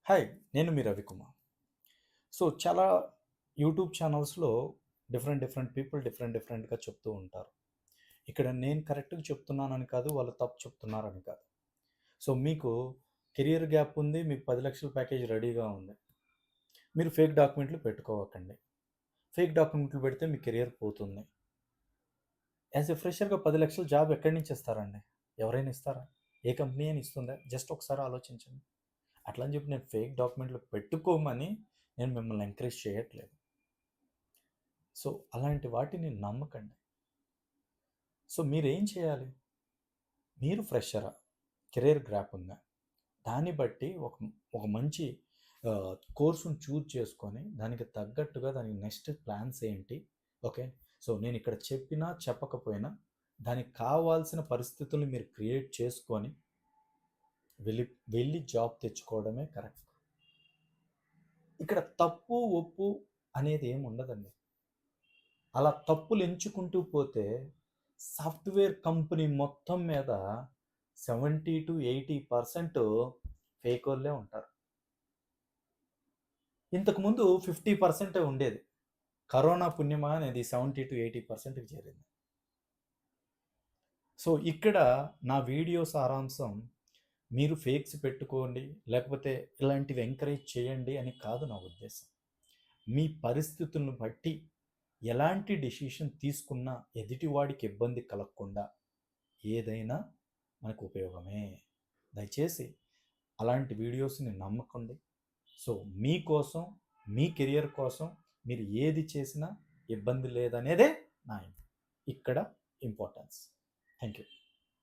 Hi! నేను మీ రవికుమార్. చాలా YouTube ఛానల్స్‌లో డిఫరెంట్ పీపుల్ డిఫరెంట్‌గా చెప్తూ ఉంటారు. ఇక్కడ నేను కరెక్ట్‌గా చెప్తున్నానని కాదు, వాళ్ళు తప్పు చెప్తున్నారని కాదు. మీకు కెరియర్ గ్యాప్ ఉంది. మీకు 10,00,000 ప్యాకేజ్ రెడీగా ఉంది. మీరు ఫేక్ డాక్యుమెంట్లు పెట్టుకోవకండి. ఫేక్ డాక్యుమెంట్లు పెడితే మీ కెరియర్ పోతుంది. యాస్ ఎ ఫ్రెషర్‌గా 10,00,000 జాబ్ ఎక్కడి నుంచి ఇస్తారండి? ఎవరైనా ఇస్తారా? ఏ కంపెనీ అయినా ఇస్తుందా? జస్ట్ ఒకసారి ఆలోచించండి. అట్లా అని చెప్పి నేను ఫేక్ డాక్యుమెంట్లు పెట్టుకోమని నేను మిమ్మల్ని ఎంకరేజ్ చేయట్లేదు. అలాంటి వాటిని నమ్మకండి. మీరేం చేయాలి? మీరు ఫ్రెషరా? కెరీర్ గ్యాప్ ఉందా? దాన్ని బట్టి ఒక ఒక మంచి కోర్సుని చూజ్ చేసుకొని దానికి తగ్గట్టుగా దానికి నెక్స్ట్ ప్లాన్స్ ఏంటి? ఓకే. నేను ఇక్కడ చెప్పినా, చెప్పకపోయినా దానికి కావాల్సిన పరిస్థితుల్ని మీరు క్రియేట్ చేసుకొని వెళ్ళి వెళ్ళి జాబ్ తెచ్చుకోవడమే కరెక్ట్. ఇక్కడ తప్పు, ఒప్పు అనేది ఏమి ఉండదండి. అలా తప్పులు ఎంచుకుంటూ పోతే సాఫ్ట్‌వేర్ కంపెనీ మొత్తం మీద 70-80% ఫేకోళ్ళే ఉంటారు. ఇంతకుముందు 50% ఉండేది. కరోనా పుణ్యమా అనేది 70-80%కి చేరింది. ఇక్కడ నా వీడియో సారాంశం మీరు ఫేక్స్ పెట్టుకోండి, లేకపోతే ఇలాంటివి ఎంకరేజ్ చేయండి అని కాదు నా ఉద్దేశం. మీ పరిస్థితులను బట్టి ఎలాంటి డెసిషన్ తీసుకున్నా ఎదుటివాడికి ఇబ్బంది కలగకుండా ఏదైనా మనకు ఉపయోగమే. దయచేసి అలాంటి వీడియోస్ని నమ్మకండి. మీకోసం, మీ కెరియర్ కోసం మీరు ఏది చేసినా ఇబ్బంది లేదనేదే నా ఇక్కడ ఇంపార్టెన్స్. Thank you.